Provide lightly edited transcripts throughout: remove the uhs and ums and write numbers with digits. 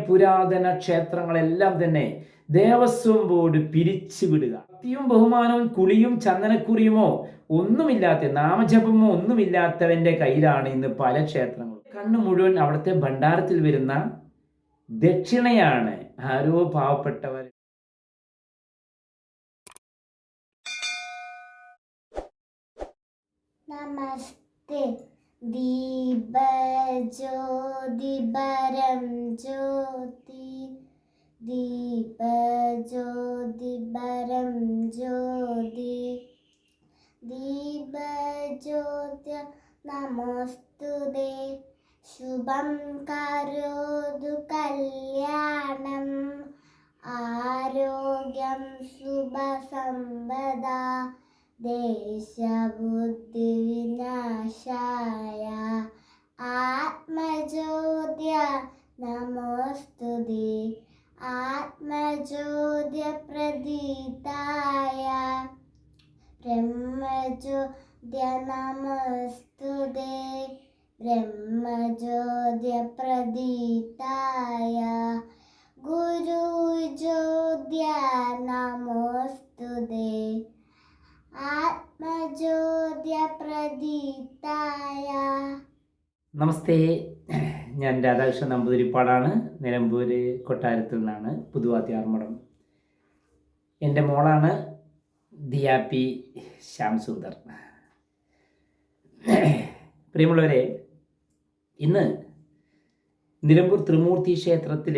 പുരാതന ക്ഷേത്രങ്ങളെല്ലാം തന്നെ ദേവസ്വം ബോർഡ് പിരിച്ചുവിടുക. ഭക്തിയും ബഹുമാനവും കുളിയും ചന്ദനക്കുറിയുമോ ഒന്നുമില്ലാത്ത, നാമജപമോ ഒന്നുമില്ലാത്തവന്റെ കയ്യിലാണ് ഇന്ന് പല ക്ഷേത്രങ്ങളും. കണ്ണു മുഴുവൻ അവിടുത്തെ ഭണ്ഡാരത്തിൽ വരുന്ന ദക്ഷിണയാണ്. ആരോ പാവപ്പെട്ടവർ നമസ്തേ ദീപജ്യോതിപരം ജ്യോതി ദീപജ്യോതിപരം ജ്യോതി ദീപജ്യോതി നമോസ്തുതേ ശുഭം കരോതു കല്യാണം ആരോഗ്യം ശുഭസമ്പദാ ദേശബുദ്ധിവിനാശായ ആത്മജ്യോത്യ നമോസ്തുതേ ആത്മജ്യോത്യ പ്രദീതായ ബ്രഹ്മജ്യോത്യ നമോസ്തുതേ ബ്രഹ്മജ്യോത്യ പ്രദീതായ ഗുരുജ്യോത്യ നമോസ്തുതേ ആത്മജ്യോത്യ പ്രദീതായ. നമസ്തേ, ഞാൻ രാധാകൃഷ്ണൻ നമ്പൂതിരിപ്പാടാണ്. നിലമ്പൂര് കൊട്ടാരത്തിൽ നിന്നാണ്, പുതുവാത്തിയാർമഠം. എൻ്റെ മോളാണ് ദിയാപി ശ്യാംസുന്ദർ. പ്രിയമുള്ളവരെ, ഇന്ന് നിലമ്പൂർ ത്രിമൂർത്തി ക്ഷേത്രത്തിൽ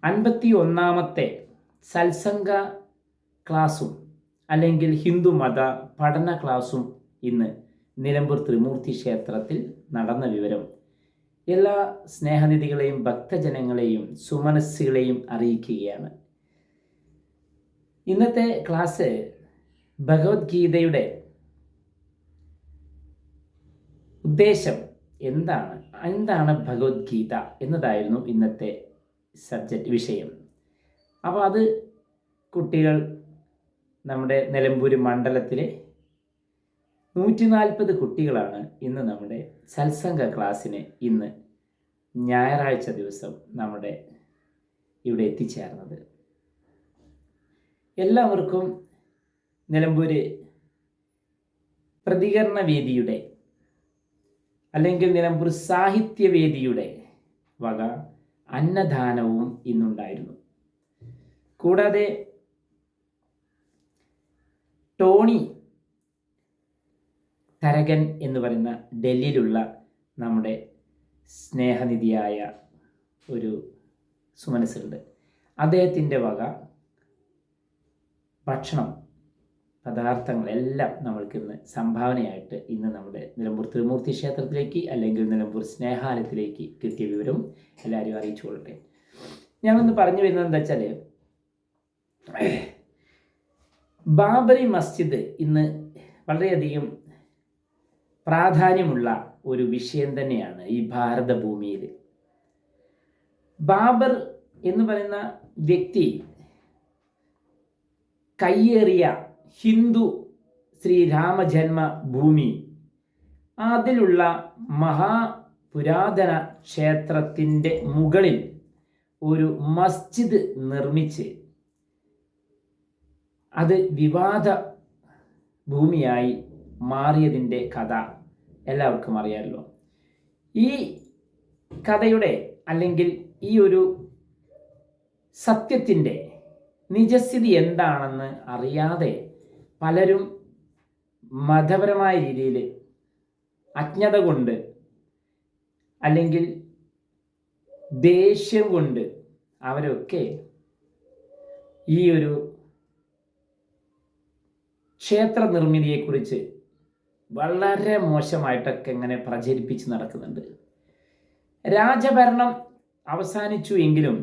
51ാമത്തെ സത്സംഗ ക്ലാസും അല്ലെങ്കിൽ ഹിന്ദു മത പഠന ക്ലാസും ഇന്ന് നിലമ്പൂർ ത്രിമൂർത്തി ക്ഷേത്രത്തിൽ നടന്ന വിവരം എല്ലാ സ്നേഹനിധികളെയും ഭക്തജനങ്ങളെയും സുമനസ്സുകളെയും അറിയിക്കുകയാണ്. ഇന്നത്തെ ക്ലാസ് ഭഗവത്ഗീതയുടെ ഉദ്ദേശം എന്താണ് ഭഗവത്ഗീത എന്നതായിരുന്നു ഇന്നത്തെ വിഷയം. അപ്പോൾ അത് കുട്ടികൾ നമ്മുടെ നിലമ്പൂർ മണ്ഡലത്തിലെ 140 കുട്ടികളാണ് ഇന്ന് നമ്മുടെ സത്സംഗ ക്ലാസ്സിന് ഇന്ന് ഞായറാഴ്ച ദിവസം നമ്മുടെ ഇവിടെ എത്തിച്ചേർന്നത്. എല്ലാവർക്കും നിലമ്പൂർ പ്രതികരണ വേദിയുടെ അല്ലെങ്കിൽ നിലമ്പൂർ സാഹിത്യവേദിയുടെ വക അന്നദാനവും ഇന്നുണ്ടായിരുന്നു. കൂടാതെ ടോണി തരകൻ എന്ന് പറയുന്ന ഡൽഹിയിലുള്ള നമ്മുടെ സ്നേഹനിധിയായ ഒരു സുമനസ്സുണ്ട്. അദ്ദേഹത്തിൻ്റെ വക ഭക്ഷണം പദാർത്ഥങ്ങളെല്ലാം നമ്മൾക്കിന്ന് സംഭാവനയായിട്ട് ഇന്ന് നമ്മുടെ നിലമ്പൂർ ത്രിമൂർത്തി ക്ഷേത്രത്തിലേക്ക് അല്ലെങ്കിൽ നിലമ്പൂർ സ്നേഹാലയത്തിലേക്ക് കിട്ടിയ വിവരം എല്ലാവരും അറിയിച്ചു കൊള്ളട്ടെ. ഞാനൊന്ന് പറഞ്ഞു വരുന്നത് എന്താ വെച്ചാൽ, ബാബറി മസ്ജിദ് ഇന്ന് വളരെയധികം പ്രാധാന്യമുള്ള ഒരു വിഷയം തന്നെയാണ് ഈ ഭാരതഭൂമിയിൽ. ബാബർ എന്ന് പറയുന്ന വ്യക്തി കയ്യേറിയ ഹിന്ദു ശ്രീരാമജന്മ ഭൂമി, അതിലുള്ള മഹാപുരാതന ക്ഷേത്രത്തിൻ്റെ മുകളിൽ ഒരു മസ്ജിദ് നിർമ്മിച്ച് അത് വിവാദ ഭൂമിയായി മാറിയതിൻ്റെ കഥ എല്ലാവർക്കും അറിയാമല്ലോ. ഈ കഥയുടെ അല്ലെങ്കിൽ ഈ ഒരു സത്യത്തിൻ്റെ നിജസ്ഥിതി എന്താണെന്ന് അറിയാതെ പലരും മതപരമായ രീതിയിൽ അജ്ഞത കൊണ്ട് അല്ലെങ്കിൽ ദേഷ്യം കൊണ്ട് അവരൊക്കെ ഈ ഒരു ക്ഷേത്ര നിർമ്മിതിയെക്കുറിച്ച് വളരെ മോശമായിട്ടൊക്കെ ഇങ്ങനെ പ്രചരിപ്പിച്ച് നടക്കുന്നുണ്ട്. രാജഭരണം അവസാനിച്ചു എങ്കിലും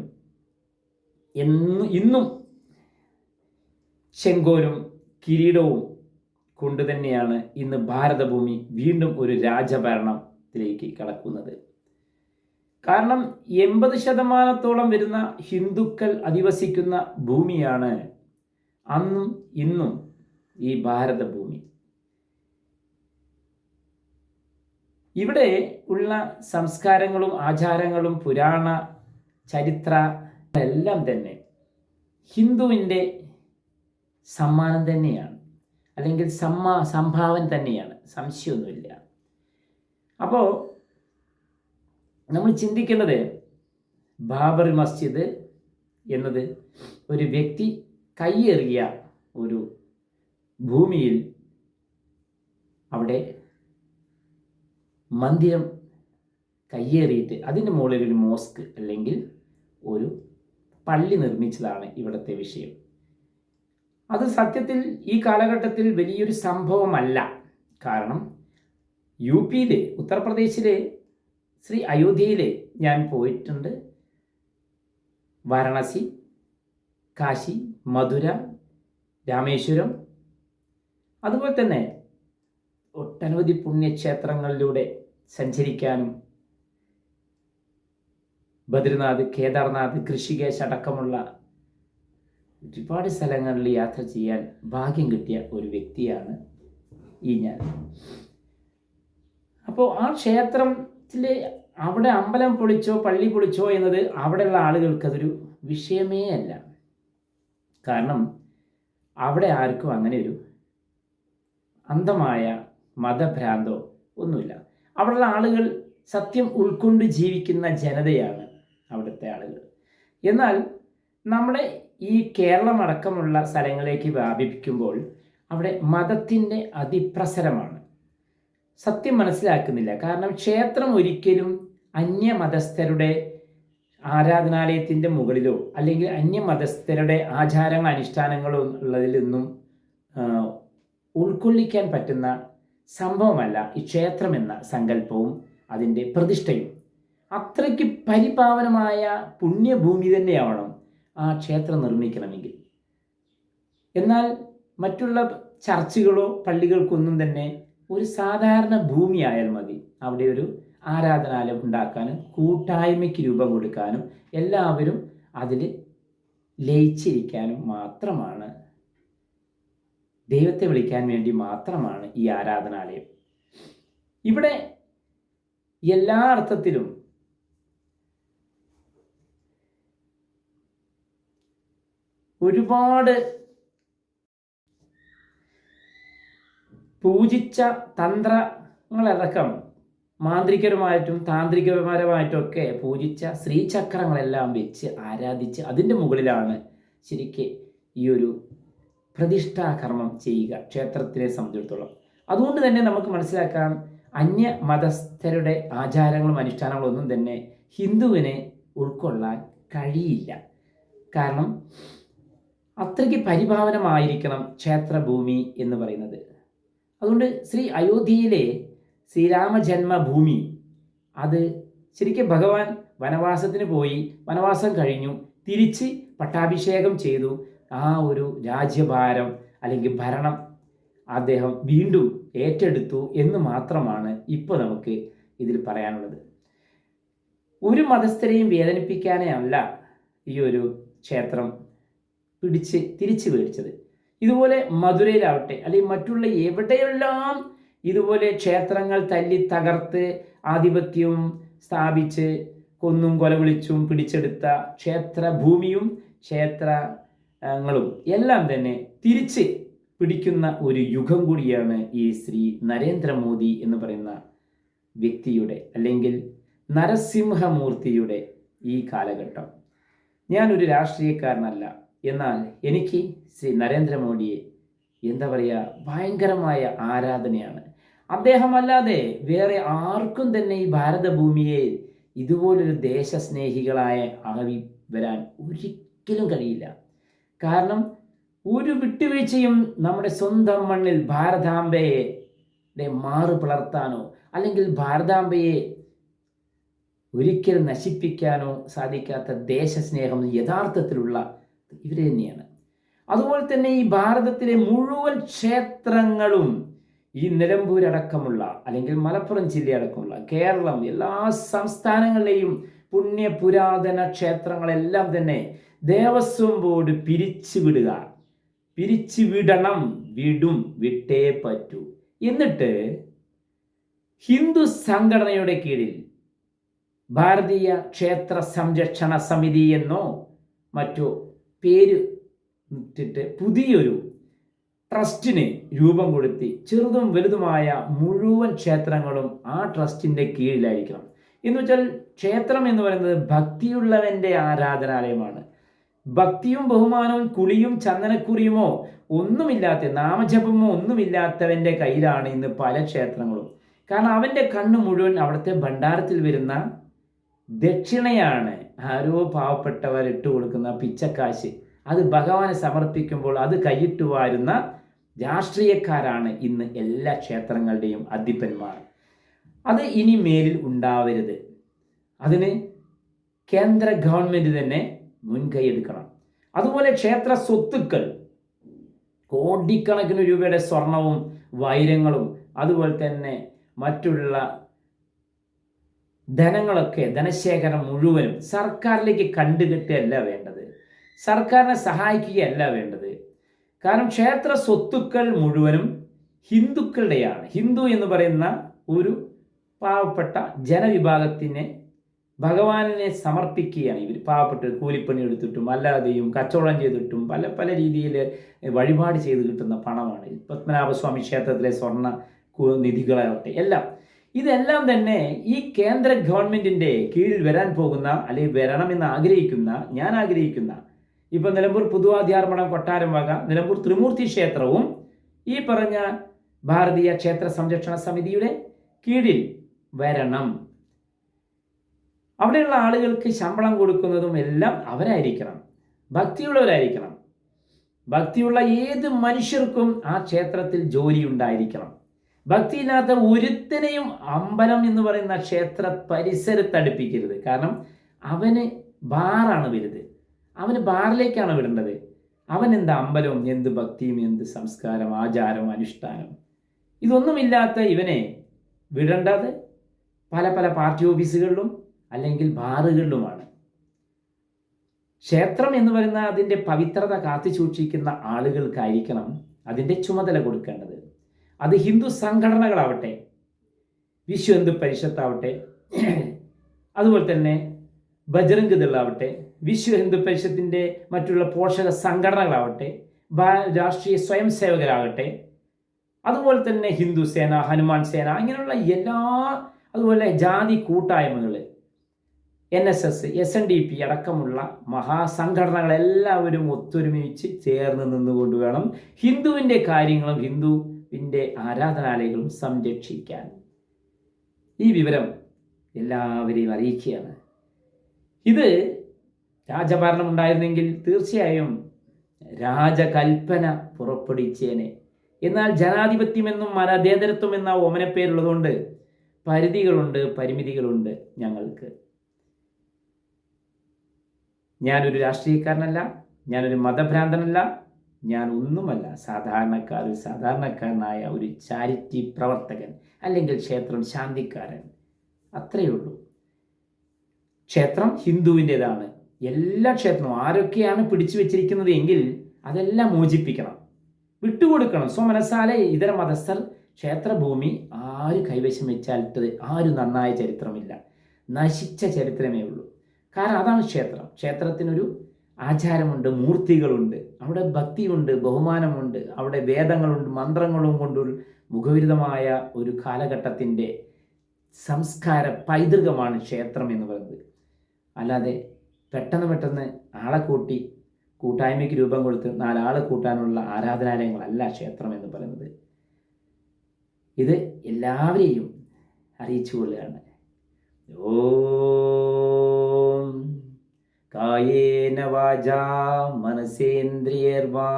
ഇന്നും ചെങ്കോലും കിരീടവും കൊണ്ടുതന്നെയാണ് ഇന്ന് ഭാരതഭൂമി വീണ്ടും ഒരു രാജഭരണത്തിലേക്ക് കടക്കുന്നത്. കാരണം 80% വരുന്ന ഹിന്ദുക്കൾ അധിവസിക്കുന്ന ഭൂമിയാണ് അന്നും ഇന്നും ഈ ഭാരതഭൂമി. ഇവിടെ ഉള്ള സംസ്കാരങ്ങളും ആചാരങ്ങളും പുരാണ ചരിത്ര എല്ലാം തന്നെ ഹിന്ദുവിൻ്റെ സമ്മാനം തന്നെയാണ്, അല്ലെങ്കിൽ സംഭാവന തന്നെയാണ്, സംശയമൊന്നുമില്ല. അപ്പോൾ നമ്മൾ ചിന്തിക്കേണ്ടത്, ബാബറി മസ്ജിദ് എന്നത് ഒരു വ്യക്തി കയ്യേറിയ ഒരു ഭൂമിയിൽ അവിടെ മന്ദിരം കയ്യേറിയിട്ട് അതിൻ്റെ മുകളിൽ ഒരു മോസ്ക് അല്ലെങ്കിൽ ഒരു പള്ളി നിർമ്മിച്ചതാണ് ഇവിടുത്തെ വിഷയം. അത് സത്യത്തിൽ ഈ കാലഘട്ടത്തിൽ വലിയൊരു സംഭവമല്ല. കാരണം യു പിയിലെ, ഉത്തർപ്രദേശിലെ ശ്രീ അയോധ്യയിലെ ഞാൻ പോയിട്ടുണ്ട്. വാരണാസി, കാശി, മധുര, രാമേശ്വരം, അതുപോലെ തന്നെ ഒട്ടനവധി പുണ്യക്ഷേത്രങ്ങളിലൂടെ സഞ്ചരിക്കാനും ബദ്രിനാഥ്, കേദാർനാഥ്, ഋഷികേശ് അടക്കമുള്ള ഒരുപാട് സ്ഥലങ്ങളിൽ യാത്ര ചെയ്യാൻ ഭാഗ്യം കിട്ടിയ ഒരു വ്യക്തിയാണ് ഈ ഞാൻ. അപ്പോൾ ആ ക്ഷേത്രത്തിൽ അവിടെ അമ്പലം പൊളിച്ചോ പള്ളി പൊളിച്ചോ എന്നത് അവിടെയുള്ള ആളുകൾക്ക് അതൊരു വിഷയമേ അല്ല. കാരണം അവിടെ ആർക്കും അങ്ങനെ ഒരു അന്ധമായ മതഭ്രാന്തോ ഒന്നുമില്ല. അവിടെയുള്ള ആളുകൾ സത്യം ഉൾക്കൊണ്ട് ജീവിക്കുന്ന ജനതയാണ് അവിടുത്തെ ആളുകൾ. എന്നാൽ നമ്മുടെ ഈ കേരളം അടക്കമുള്ള സ്ഥലങ്ങളിലേക്ക് വ്യാപിപ്പിക്കുമ്പോൾ അവിടെ മതത്തിൻ്റെ അതിപ്രസരമാണ്. സത്യം മനസ്സിലാക്കുന്നില്ല. കാരണം ക്ഷേത്രം ഒരിക്കലും അന്യമതസ്ഥരുടെ ആരാധനാലയത്തിൻ്റെ മുകളിലോ അല്ലെങ്കിൽ അന്യമതസ്ഥരുടെ ആചാരങ്ങൾ അനുഷ്ഠാനങ്ങളോ ഉള്ളതിൽ നിന്നും ഉൾക്കൊള്ളിക്കാൻ പറ്റുന്ന സംഭവമല്ല ഈ ക്ഷേത്രം എന്ന സങ്കല്പവും അതിൻ്റെ പ്രതിഷ്ഠയും. അത്രയ്ക്ക് പരിപാവനമായ പുണ്യഭൂമി തന്നെയാവണം ആ ക്ഷേത്രം നിർമ്മിക്കണമെങ്കിൽ. എന്നാൽ മറ്റുള്ള ചർച്ചുകളോ പള്ളികൾക്കൊന്നും തന്നെ ഒരു സാധാരണ ഭൂമി ആയാൽ മതി. അവിടെ ഒരു ആരാധനാലയം ഉണ്ടാക്കാനും കൂട്ടായ്മയ്ക്ക് രൂപം കൊടുക്കാനും എല്ലാവരും അതിൽ ലയിച്ചിരിക്കാനും മാത്രമാണ്, ദൈവത്തെ വിളിക്കാൻ വേണ്ടി മാത്രമാണ് ഈ ആരാധനാലയം. ഇവിടെ എല്ലാ അർത്ഥത്തിലും ഒരുപാട് പൂജിച്ച തന്ത്രങ്ങളടക്കം മാന്ത്രികപരമായിട്ടും താന്ത്രികപരമായിട്ടുമൊക്കെ പൂജിച്ച ശ്രീചക്രങ്ങളെല്ലാം വെച്ച് ആരാധിച്ച് അതിൻ്റെ മുകളിലാണ് ശരിക്ക് ഈ ഒരു പ്രതിഷ്ഠാകർമ്മം ചെയ്യുക ക്ഷേത്രത്തിനെ സംബന്ധിച്ചിടത്തോളം. അതുകൊണ്ട് തന്നെ നമുക്ക് മനസ്സിലാക്കാം, അന്യ മതസ്ഥരുടെ ആചാരങ്ങളും അനുഷ്ഠാനങ്ങളും ഒന്നും തന്നെ ഹിന്ദുവിനെ ഉൾക്കൊള്ളാൻ കഴിയില്ല. കാരണം അത്രയ്ക്ക് പരിപാവനമായിരിക്കണം ക്ഷേത്രഭൂമി എന്ന് പറയുന്നത്. അതുകൊണ്ട് ശ്രീ അയോധ്യയിലെ ശ്രീരാമജന്മഭൂമി അത് ശരിക്കും ഭഗവാൻ വനവാസത്തിന് പോയി, വനവാസം കഴിഞ്ഞു, തിരിച്ച് പട്ടാഭിഷേകം ചെയ്തു, ആ ഒരു രാജ്യഭാരം അല്ലെങ്കിൽ ഭരണം അദ്ദേഹം വീണ്ടും ഏറ്റെടുത്തു എന്ന് മാത്രമാണ് ഇപ്പോൾ നമുക്ക് ഇതിൽ പറയാനുള്ളത്. ഒരു മതസ്ഥരെയും വേദനിപ്പിക്കാനേ അല്ല ഈ ഒരു ക്ഷേത്രം തിരിച്ചു മേടിച്ചത്. ഇതുപോലെ മധുരയിലാവട്ടെ അല്ലെങ്കിൽ മറ്റുള്ള എവിടെയെല്ലാം ഇതുപോലെ ക്ഷേത്രങ്ങൾ തല്ലി തകർത്ത് ആധിപത്യവും സ്ഥാപിച്ച് കൊന്നും കൊലവിളിച്ചും പിടിച്ചെടുത്ത ക്ഷേത്രഭൂമിയും ക്ഷേത്രങ്ങളും എല്ലാം തന്നെ തിരിച്ച് പിടിക്കുന്ന ഒരു യുഗം കൂടിയാണ് ഈ ശ്രീ നരേന്ദ്രമോദി എന്ന് പറയുന്ന വ്യക്തിയുടെ അല്ലെങ്കിൽ നരസിംഹമൂർത്തിയുടെ ഈ കാലഘട്ടം. ഞാനൊരു രാഷ്ട്രീയക്കാരനല്ല, എന്നാൽ എനിക്ക് ശ്രീ നരേന്ദ്രമോദിയെ എന്താ പറയുക, ഭയങ്കരമായ ആരാധനയാണ്. അദ്ദേഹമല്ലാതെ വേറെ ആർക്കും തന്നെ ഈ ഭാരതഭൂമിയെ ഇതുപോലൊരു ദേശസ്നേഹികളായ ആവി വരാൻ ഒരിക്കലും കഴിയില്ല. കാരണം ഒരു വിട്ടുവീഴ്ചയും നമ്മുടെ സ്വന്തം മണ്ണിൽ ഭാരതാംബയെ മാറു പിളർത്താനോ അല്ലെങ്കിൽ ഭാരതാംബയെ ഒരിക്കലും നശിപ്പിക്കാനോ സാധിക്കാത്ത ദേശസ്നേഹം യഥാർത്ഥത്തിലുള്ള ഇവർ തന്നെയാണ്. അതുപോലെ തന്നെ ഈ ഭാരതത്തിലെ മുഴുവൻ ക്ഷേത്രങ്ങളും ഈ നിലമ്പൂരടക്കമുള്ള അല്ലെങ്കിൽ മലപ്പുറം ജില്ലയടക്കമുള്ള കേരളം എല്ലാ സംസ്ഥാനങ്ങളിലെയും പുണ്യ പുരാതന ക്ഷേത്രങ്ങളെല്ലാം തന്നെ ദേവസ്വം ബോർഡ് പിരിച്ചുവിടണം, വിട്ടേ പറ്റൂ. എന്നിട്ട് ഹിന്ദു സംഘടനയുടെ കീഴിൽ ഭാരതീയ ക്ഷേത്ര സംരക്ഷണ സമിതി എന്നോ മറ്റോ പേര് ഇട്ടിട്ട് പുതിയൊരു ട്രസ്റ്റിന് രൂപം കൊടുത്തി ചെറുതും വലുതുമായ മുഴുവൻ ക്ഷേത്രങ്ങളും ആ ട്രസ്റ്റിൻ്റെ കീഴിലായിരിക്കണം. എന്ന് വെച്ചാൽ ക്ഷേത്രം എന്ന് പറയുന്നത് ഭക്തിയുള്ളവൻ്റെ ആരാധനാലയമാണ്. ഭക്തിയും ബഹുമാനവും കുളിയും ചന്ദനക്കുറിയുമോ ഒന്നുമില്ലാത്ത, നാമജപമോ ഒന്നുമില്ലാത്തവൻ്റെ കയ്യിലാണ് ഇന്ന് പല ക്ഷേത്രങ്ങളും. കാരണം അവൻ്റെ കണ്ണ് മുഴുവൻ അവിടുത്തെ ഭണ്ഡാരത്തിൽ വരുന്ന ദക്ഷിണയാണ്. ആരോ പാവപ്പെട്ടവർ ഇട്ട് കൊടുക്കുന്ന പിച്ചക്കാശ്, അത് ഭഗവാനെ സമർപ്പിക്കുമ്പോൾ അത് കൈയിട്ട് വാരുന്ന രാഷ്ട്രീയക്കാരാണ് ഇന്ന് എല്ലാ ക്ഷേത്രങ്ങളുടെയും അധിപന്മാർ. അത് ഇനി മേലിൽ ഉണ്ടാവരുത്. അതിന് കേന്ദ്ര ഗവൺമെൻറ് തന്നെ മുൻകൈ എടുക്കണം. അതുപോലെ ക്ഷേത്ര സ്വത്തുക്കൾ, കോടിക്കണക്കിന് രൂപയുടെ സ്വർണവും വൈരങ്ങളും അതുപോലെ തന്നെ മറ്റുള്ള ധനങ്ങളൊക്കെ, ധനശേഖരം മുഴുവനും സർക്കാരിലേക്ക് കണ്ടുകെട്ടുകയല്ല വേണ്ടത്, സർക്കാരിനെ സഹായിക്കുകയല്ല വേണ്ടത്. കാരണം ക്ഷേത്ര സ്വത്തുക്കൾ മുഴുവനും ഹിന്ദുക്കളുടെയാണ്. ഹിന്ദു എന്ന് പറയുന്ന ഒരു പാവപ്പെട്ട ജനവിഭാഗത്തിനെ ഭഗവാനെ സമർപ്പിക്കുകയാണ് ഇവർ. പാവപ്പെട്ട കൂലിപ്പണി എടുത്തിട്ടും അല്ലാതെയും കച്ചവടം ചെയ്തിട്ടും പല പല രീതിയിൽ വഴിപാട് ചെയ്ത് കിട്ടുന്ന പണമാണ്. പത്മനാഭസ്വാമി ക്ഷേത്രത്തിലെ സ്വർണ്ണ നിധികളാവട്ടെ എല്ലാം, ഇതെല്ലാം തന്നെ ഈ കേന്ദ്ര ഗവൺമെൻറ്റിൻ്റെ കീഴിൽ വരാൻ പോകുന്ന, അല്ലെങ്കിൽ വരണമെന്ന് ഞാൻ ആഗ്രഹിക്കുന്ന ഇപ്പം നിലമ്പൂർ പുതുവാദ്യാർമഠം കൊട്ടാരം വക നിലമ്പൂർ ത്രിമൂർത്തി ക്ഷേത്രവും ഈ പറഞ്ഞ ഭാരതീയ ക്ഷേത്ര സംരക്ഷണ സമിതിയുടെ കീഴിൽ വരണം. അവിടെയുള്ള ആളുകൾക്ക് ശമ്പളം കൊടുക്കുന്നതും എല്ലാം അവരായിരിക്കണം, ഭക്തിയുള്ളവരായിരിക്കണം. ഭക്തിയുള്ള ഏത് മനുഷ്യർക്കും ആ ക്ഷേത്രത്തിൽ ജോലി ഉണ്ടായിരിക്കണം. ഭക്തിയില്ലാത്ത ഒരുത്തനെയും അമ്പലം എന്ന് പറയുന്ന ക്ഷേത്ര പരിസരത്ത് അടുപ്പിക്കരുത്. കാരണം അവന് ബാറാണ് വലുത്, അവന് ബാറിലേക്കാണ് വിടേണ്ടത്. അവൻ എന്ത് അമ്പലവും, എന്ത് ഭക്തിയും, എന്ത് സംസ്കാരം, ആചാരം, അനുഷ്ഠാനം, ഇതൊന്നുമില്ലാത്ത ഇവനെ വിടേണ്ടത് പല പല പാർട്ടി ഓഫീസുകളിലും അല്ലെങ്കിൽ ബാറുകളിലുമാണ്. ക്ഷേത്രം എന്ന് പറയുന്ന അതിൻ്റെ പവിത്രത കാത്തു സൂക്ഷിക്കുന്ന ആളുകൾക്കായിരിക്കണം അതിൻ്റെ ചുമതല കൊടുക്കേണ്ടത്. അത് ഹിന്ദു സംഘടനകളാവട്ടെ, വിശ്വ ഹിന്ദു പരിഷത്താവട്ടെ, അതുപോലെ തന്നെ ബജറംഗ് ദളാവട്ടെ, വിശ്വ ഹിന്ദു പരിഷത്തിൻ്റെ മറ്റുള്ള പോഷക സംഘടനകളാവട്ടെ, രാഷ്ട്രീയ സ്വയം സേവകരാകട്ടെ, അതുപോലെ തന്നെ ഹിന്ദു സേന, ഹനുമാൻ സേന, ഇങ്ങനെയുള്ള എല്ലാ, അതുപോലെ ജാതി കൂട്ടായ്മകൾ, NSS, SNDP അടക്കമുള്ള മഹാസംഘടനകളെല്ലാവരും ഒത്തൊരുമിച്ച് ചേർന്ന് നിന്നുകൊണ്ട് വേണം ഹിന്ദുവിൻ്റെ കാര്യങ്ങളും ഹിന്ദുവിൻ്റെ ആരാധനാലയങ്ങളും സംരക്ഷിക്കാൻ. ഈ വിവരം എല്ലാവരെയും അറിയിക്കുകയാണ്. ഇത് രാജഭരണം ഉണ്ടായിരുന്നെങ്കിൽ തീർച്ചയായും രാജകൽപ്പന പുറപ്പെടുവിച്ചേനെ. എന്നാൽ ജനാധിപത്യമെന്നും മതേതരത്വം എന്ന ഓമനപ്പേരുള്ളതുകൊണ്ട് പരിധികളുണ്ട്, പരിമിതികളുണ്ട് ഞങ്ങൾക്ക്. ഞാനൊരു രാഷ്ട്രീയക്കാരനല്ല, ഞാനൊരു മതഭ്രാന്തനല്ല, ഞാൻ ഒന്നുമല്ല. സാധാരണക്കാരനായ ഒരു ചാരിറ്റി പ്രവർത്തകൻ, അല്ലെങ്കിൽ ക്ഷേത്രം ശാന്തിക്കാരൻ, അത്രയേ ഉള്ളൂ. ക്ഷേത്രം ഹിന്ദുവിൻ്റെതാണ്. എല്ലാ ക്ഷേത്രവും ആരൊക്കെയാണ് പിടിച്ചു വെച്ചിരിക്കുന്നത് എങ്കിൽ അതെല്ലാം മോചിപ്പിക്കണം, വിട്ടുകൊടുക്കണം. സ്വമനസാലെ ഇതര മതസ്ഥർ ക്ഷേത്രഭൂമി ആര് കൈവശം വെച്ചാലിട്ട് ആരും നന്നായ ചരിത്രമില്ല, നശിച്ച ചരിത്രമേ ഉള്ളൂ. കാരണം അതാണ് ക്ഷേത്രം. ക്ഷേത്രത്തിനൊരു ആചാരമുണ്ട്, മൂർത്തികളുണ്ട്, അവിടെ ഭക്തിയുണ്ട്, ബഹുമാനമുണ്ട്, അവിടെ വേദങ്ങളുണ്ട്, മന്ത്രങ്ങളും കൊണ്ടൊരു മുഖവിരുദ്ധമായ ഒരു കാലഘട്ടത്തിൻ്റെ സംസ്കാര പൈതൃകമാണ് ക്ഷേത്രം എന്ന് പറയുന്നത്. അല്ലാതെ പെട്ടെന്ന് ആളെ കൂട്ടി കൂട്ടായ്മയ്ക്ക് രൂപം കൊടുത്ത് 4 ആളെ കൂട്ടാനുള്ള ആരാധനാലയങ്ങളല്ല ക്ഷേത്രം എന്ന് പറയുന്നത്. ഇത് എല്ലാവരെയും അറിയിച്ചു കൊള്ളുകയാണ്. ഓം കായേന വാചാ മനസേന്ദ്രിയർവാ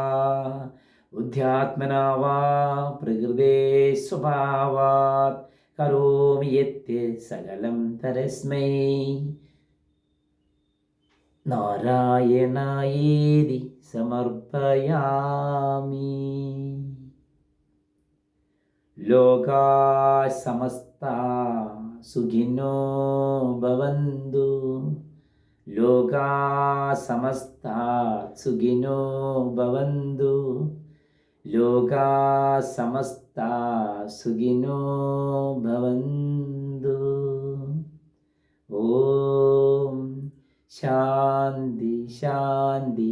ബുദ്ധ്യാത്മനാ വാ പ്രകൃതേ സ്വഭാവാത് കരോമി യത്ത് സകലം തരസ്മൈ നാരായണായേതി സമർപ്പയാമി. ലോകാ സമസ്താ സുഖിനോ ഭവന്തു, ലോകാ സമസ്താ സുഖിനോ ഭവന്തു, ലോകാ സമസ്ത സമസ്താ സുഖിനോ ഭവന്തു. ഓം ശാന്തി ശാന്തി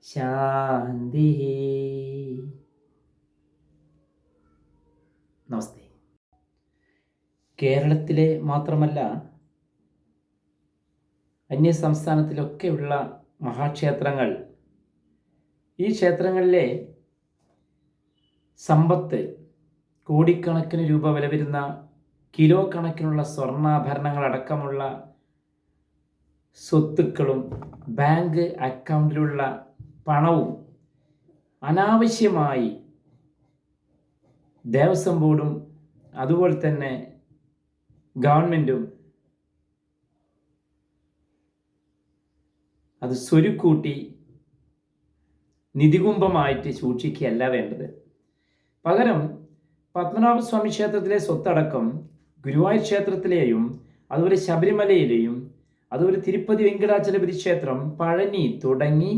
ശാന്തി. നമസ്തേ. കേരളത്തിലെ മാത്രമല്ല അന്യ സംസ്ഥാനത്തിലൊക്കെയുള്ള മഹാക്ഷേത്രങ്ങൾ, ഈ ക്ഷേത്രങ്ങളിലെ സമ്പത്ത്, കോടിക്കണക്കിന് രൂപ വില വരുന്ന കിലോ കണക്കിനുള്ള സ്വർണ്ണാഭരണങ്ങളടക്കമുള്ള സ്വത്തുക്കളും ബാങ്ക് അക്കൗണ്ടിലുള്ള പണവും അനാവശ്യമായി ദേവസ്വം ബോർഡും അതുപോലെ തന്നെ ഗവൺമെൻറ്റും അത് സ്വരുക്കൂട്ടി നിധികുംഭമായിട്ട് സൂക്ഷിക്കുകയല്ല വേണ്ടത്. പകരം പത്മനാഭസ്വാമി ക്ഷേത്രത്തിലെ സ്വത്തടക്കം ഗുരുവായൂർ ക്ഷേത്രത്തിലെയും അതുപോലെ ശബരിമലയിലെയും അതുപോലെ തിരുപ്പതി വെങ്കടാചലപതി ക്ഷേത്രം, പഴനി തുടങ്ങി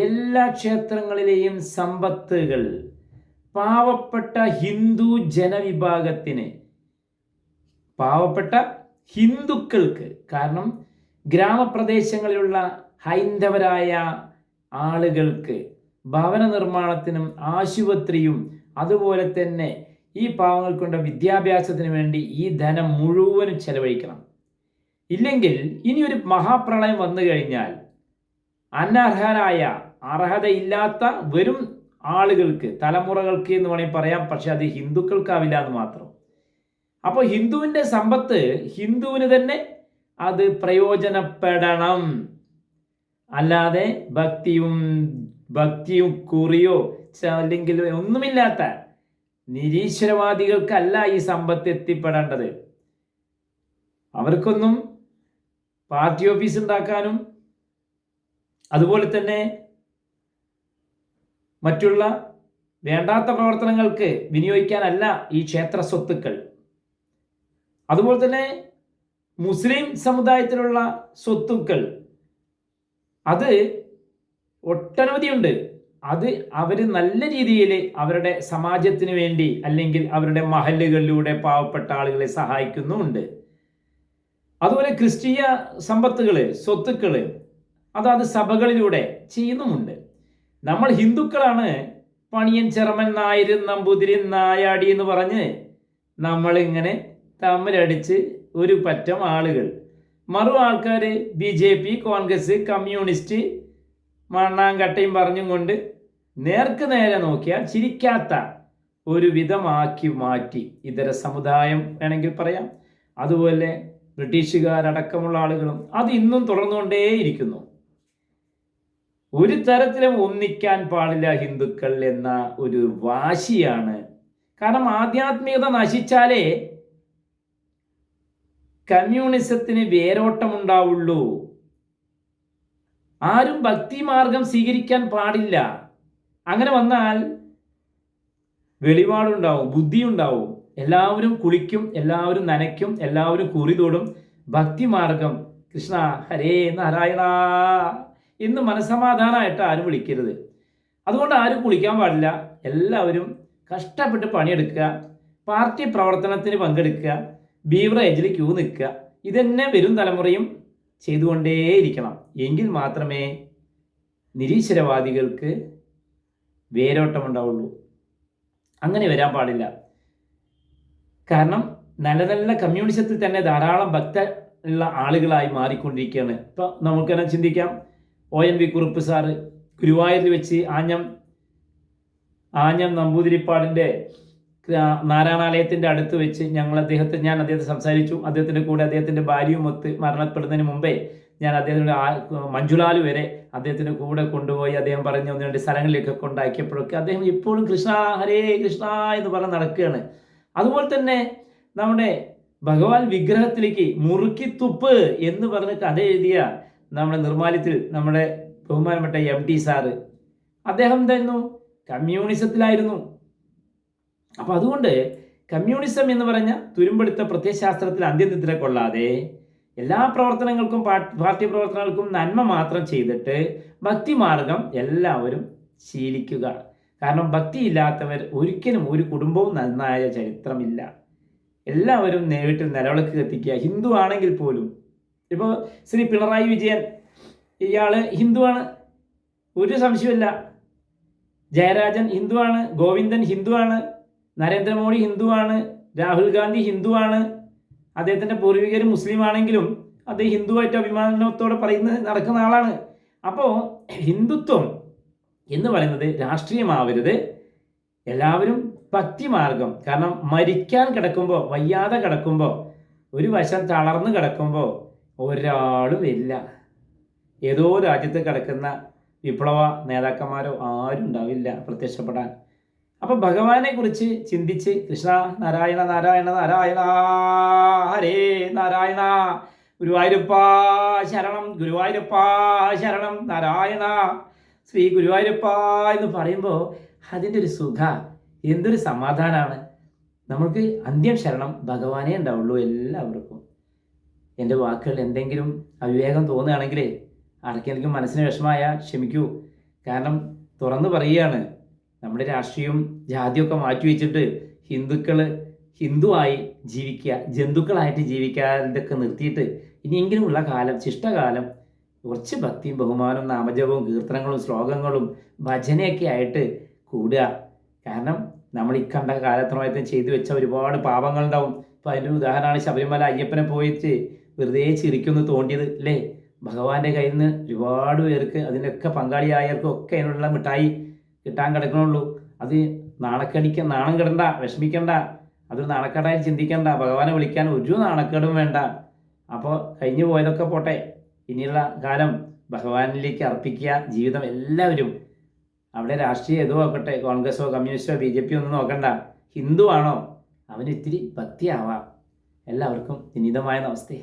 എല്ലാ ക്ഷേത്രങ്ങളിലെയും സമ്പത്തുകൾ പാവപ്പെട്ട ഹിന്ദു ജനവിഭാഗത്തിന്, പാവപ്പെട്ട ഹിന്ദുക്കൾക്ക്, കാരണം ഗ്രാമപ്രദേശങ്ങളിലുള്ള ഹൈന്ദവരായ ആളുകൾക്ക് ഭവന നിർമ്മാണത്തിനും ആശുപത്രിയും അതുപോലെ തന്നെ ഈ പാവങ്ങൾക്കുള്ള വിദ്യാഭ്യാസത്തിന് വേണ്ടി ഈ ധനം മുഴുവനും ചെലവഴിക്കണം. ഇല്ലെങ്കിൽ ഇനിയൊരു മഹാപ്രളയം വന്നു കഴിഞ്ഞാൽ അനർഹരായ, അർഹതയില്ലാത്ത വെറും ആളുകൾക്ക്, തലമുറകൾക്ക് എന്ന് വേണമെങ്കിൽ പറയാം, പക്ഷെ അത് ഹിന്ദുക്കൾക്കാവില്ല എന്ന് മാത്രം. അപ്പോൾ ഹിന്ദുവിൻ്റെ സമ്പത്ത് ഹിന്ദുവിന് തന്നെ അത് പ്രയോജനപ്പെടണം. അല്ലാതെ ഭക്തിയും കുറിയോ അല്ലെങ്കിൽ ഒന്നുമില്ലാത്ത നിരീശ്വരവാദികൾക്കല്ല ഈ സമ്പത്ത് എത്തിപ്പെടേണ്ടത്. അവർക്കൊന്നും പാർട്ടി ഓഫീസ് ഉണ്ടാക്കാനും അതുപോലെ തന്നെ മറ്റുള്ള വേണ്ടാത്ത പ്രവർത്തനങ്ങൾക്ക് വിനിയോഗിക്കാനല്ല ഈ ക്ഷേത്ര സ്വത്തുക്കൾ. അതുപോലെ തന്നെ മുസ്ലിം സമുദായത്തിലുള്ള സ്വത്തുക്കൾ അത് ഒട്ടനവധിയുണ്ട്. അത് അവർ നല്ല രീതിയിൽ അവരുടെ സമാജത്തിന് വേണ്ടി അല്ലെങ്കിൽ അവരുടെ മഹല്ലുകളിലൂടെ പാവപ്പെട്ട ആളുകളെ സഹായിക്കുന്നുമുണ്ട്. അതുപോലെ ക്രിസ്തീയ സമ്പത്തുകൾ, സ്വത്തുക്കൾ അതാത് സഭകളിലൂടെ ചെയ്യുന്നുമുണ്ട്. നമ്മൾ ഹിന്ദുക്കളാണ് പണിയൻ, ചെറമൻ, നായർ, നമ്പൂതിരി, നായാടി എന്ന് പറഞ്ഞ് നമ്മളിങ്ങനെ തമ്മിലടിച്ച് ഒരു പറ്റം ആളുകൾ, മറു ആൾക്കാർ BJP, കോൺഗ്രസ്, കമ്മ്യൂണിസ്റ്റ് മണ്ണാങ്കട്ടയും പറഞ്ഞും കൊണ്ട് നേർക്ക് നേരെ നോക്കിയാൽ ചിരിക്കാത്ത ഒരു വിധമാക്കി മാറ്റി. ഇതര സമുദായം വേണമെങ്കിൽ പറയാം, അതുപോലെ ബ്രിട്ടീഷുകാരടക്കമുള്ള ആളുകളും അത് ഇന്നും തുടർന്നുകൊണ്ടേയിരിക്കുന്നു. ഒരു തരത്തിലും ഒന്നിക്കാൻ പാടില്ല ഹിന്ദുക്കൾ എന്ന ഒരു വാശിയാണ്. കാരണം ആധ്യാത്മികത നശിച്ചാലേ കമ്മ്യൂണിസത്തിന് വേരോട്ടമുണ്ടാവുള്ളൂ. ആരും ഭക്തിമാർഗം സ്വീകരിക്കാൻ പാടില്ല. അങ്ങനെ വന്നാൽ വെളിപാടുണ്ടാവും, ബുദ്ധിയുണ്ടാവും, എല്ലാവരും കുളിക്കും, എല്ലാവരും നനയ്ക്കും, എല്ലാവരും കുറിതോടും. ഭക്തിമാർഗം കൃഷ്ണ ഹരേ നാരായണ എന്ന് മനസമാധാനമായിട്ട് ആരും വിളിക്കരുത്. അതുകൊണ്ട് ആരും കുളിക്കാൻ പാടില്ല. എല്ലാവരും കഷ്ടപ്പെട്ട് പണിയെടുക്കുക, പാർട്ടി പ്രവർത്തനത്തിന് പങ്കെടുക്കുക, ബീവറേജിൽ ക്യൂ നിൽക്കുക. ഇതന്നെ വരും തലമുറയും ചെയ്തുകൊണ്ടേയിരിക്കണം. എങ്കിൽ മാത്രമേ നിരീശ്വരവാദികൾക്ക് വേരോട്ടമുണ്ടാവുള്ളൂ. അങ്ങനെ വരാൻ പാടില്ല. കാരണം നല്ല നല്ല കമ്മ്യൂണിസത്തിൽ തന്നെ ധാരാളം ഭക്ത ഉള്ള ആളുകളായി മാറിക്കൊണ്ടിരിക്കുകയാണ്. ഇപ്പം നമുക്ക് തന്നെ ചിന്തിക്കാം, ONV കുറുപ്പ് സാറ് ഗുരുവായൂരിൽ വെച്ച് ആഞ്ഞം നമ്പൂതിരിപ്പാടിൻ്റെ നാരായണാലയത്തിൻ്റെ അടുത്ത് വെച്ച് ഞാൻ അദ്ദേഹത്തെ സംസാരിച്ചു. അദ്ദേഹത്തിൻ്റെ കൂടെ അദ്ദേഹത്തിൻ്റെ ഭാര്യയും ഒത്ത് മരണപ്പെടുന്നതിന് മുമ്പേ ഞാൻ അദ്ദേഹത്തിൻ്റെ മഞ്ജുലാല് വരെ അദ്ദേഹത്തിൻ്റെ കൂടെ കൊണ്ടുപോയി അദ്ദേഹം പറഞ്ഞ 1-2 സ്ഥലങ്ങളിലേക്ക് കൊണ്ടാക്കിയപ്പോഴൊക്കെ അദ്ദേഹം ഇപ്പോഴും കൃഷ്ണ ഹരേ കൃഷ്ണ എന്ന് പറഞ്ഞ് നടക്കുകയാണ്. അതുപോലെ തന്നെ നമ്മുടെ ഭഗവാൻ വിഗ്രഹത്തിലേക്ക് മുറുക്കി തുപ്പ് എന്ന് പറഞ്ഞ് കഥ എഴുതിയ നമ്മുടെ നിർമ്മാല്യത്തിൽ നമ്മുടെ ബഹുമാനപ്പെട്ട MT സാറ്, അദ്ദേഹം എന്തായിരുന്നു, കമ്മ്യൂണിസത്തിലായിരുന്നു. അപ്പം അതുകൊണ്ട് കമ്മ്യൂണിസം എന്ന് പറഞ്ഞ തുരുമ്പെടുത്ത പ്രത്യയശാസ്ത്രത്തിൽ അന്ത്യനിദ്ര കൊള്ളാതെ എല്ലാ പ്രവർത്തനങ്ങൾക്കും പാർട്ടി പ്രവർത്തനങ്ങൾക്കും നന്മ മാത്രം ചെയ്തിട്ട് ഭക്തിമാർഗം എല്ലാവരും ശീലിക്കുക. കാരണം ഭക്തിയില്ലാത്തവർ ഒരിക്കലും ഒരു കുടുംബവും നന്നായ ചരിത്രമില്ല. എല്ലാവരും വീട്ടിൽ നിലവിളക്ക് കത്തിക്കുക. ഹിന്ദു ആണെങ്കിൽ പോലും ഇപ്പോൾ ശ്രീ പിണറായി വിജയൻ ഇയാൾ ഹിന്ദുവാണ്, ഒരു സംശയമില്ല. ജയരാജൻ ഹിന്ദുവാണ്, ഗോവിന്ദൻ ഹിന്ദുവാണ്, നരേന്ദ്രമോദി ഹിന്ദുവാണ്, രാഹുൽ ഗാന്ധി ഹിന്ദുവാണ്. അദ്ദേഹത്തിൻ്റെ പൂർവികർ മുസ്ലിം ആണെങ്കിലും അത് ഹിന്ദുവായിട്ട് അഭിമാനത്തോടെ നടക്കുന്ന ആളാണ്. അപ്പോൾ ഹിന്ദുത്വം എന്ന് പറയുന്നത് രാഷ്ട്രീയമാവരുത്. എല്ലാവരും ഭക്തിമാർഗം. കാരണം മരിക്കാൻ കിടക്കുമ്പോൾ, വയ്യാതെ കിടക്കുമ്പോൾ, ഒരു വശം തളർന്ന് കിടക്കുമ്പോൾ ഒരാളും ഇല്ല. ഏതോ രാജ്യത്ത് കിടക്കുന്ന വിപ്ലവ നേതാക്കന്മാരോ ആരും ഉണ്ടാവില്ല പ്രത്യക്ഷപ്പെടാൻ. അപ്പം ഭഗവാനെ കുറിച്ച് ചിന്തിച്ച് കൃഷ്ണ നാരായണ നാരായണ നാരായണ ഹരേ നാരായണ ഗുരുവായൂരപ്പ ശരണം ഗുരുവായൂരപ്പ ശരണം നാരായണ ശ്രീ ഗുരുവായൂരപ്പ എന്ന് പറയുമ്പോൾ അതിൻ്റെ ഒരു സുഖ, എന്തൊരു സമാധാനമാണ്. നമുക്ക് അന്ത്യം ശരണം ഭഗവാനേ ഉണ്ടാവുള്ളൂ എല്ലാവർക്കും. എൻ്റെ വാക്കുകൾ എന്തെങ്കിലും അവിവേകം തോന്നുകയാണെങ്കിൽ ആർക്കെങ്കിലും മനസ്സിന് വിഷമമായ ക്ഷമിക്കൂ. കാരണം തുറന്നു പറയുകയാണ്, നമ്മുടെ രാഷ്ട്രീയവും ജാതിയൊക്കെ മാറ്റി വെച്ചിട്ട് ഹിന്ദുവായി ജീവിക്കുക, ജന്തുക്കളായിട്ട് ജീവിക്കാതൊക്കെ നിർത്തിയിട്ട് ഇനിയെങ്കിലുമുള്ള കാലം, ശിഷ്ടകാലം കുറച്ച് ഭക്തിയും ബഹുമാനവും നാമജപവും കീർത്തനങ്ങളും ശ്ലോകങ്ങളും ഭജനയൊക്കെ ആയിട്ട് കൂടുക. കാരണം നമ്മൾ ഇക്കണ്ട കാലത്രമായിട്ടും ചെയ്തു വെച്ച ഒരുപാട് പാപങ്ങളുണ്ടാവും. ഇപ്പോൾ അതിൻ്റെ ഉദാഹരണമാണ് ശബരിമല അയ്യപ്പനെ പോയിട്ട് വെറുതെ ചിരിക്കുന്നു തോണ്ടിയത് അല്ലേ. ഭഗവാന്റെ കയ്യിൽ നിന്ന് ഒരുപാട് പേർക്ക് അതിനൊക്കെ പങ്കാളിയായവർക്കും ഒക്കെ അതിനുള്ള മിഠായി കിട്ടാൻ കിടക്കണുള്ളൂ. അത് നാണം കിടണ്ട, വിഷമിക്കണ്ട, അതൊരു നാണക്കേടായി ചിന്തിക്കണ്ട. ഭഗവാനെ വിളിക്കാൻ ഒരു നാണക്കേടും വേണ്ട. അപ്പോൾ കഴിഞ്ഞു പോയതൊക്കെ പോട്ടെ, ഇനിയുള്ള കാലം ഭഗവാനിലേക്ക് അർപ്പിക്കുക ജീവിതം. എല്ലാവരും അവിടെ രാഷ്ട്രീയം ഏതോ ആക്കട്ടെ, കോൺഗ്രസോ കമ്മ്യൂണിസ്റ്റോ BJP ഒന്നും നോക്കണ്ട. ഹിന്ദു ആണോ അവന് ഇത്തിരി ഭക്തിയാവാം. എല്ലാവർക്കും വിനീതമായ നമസ്തേ.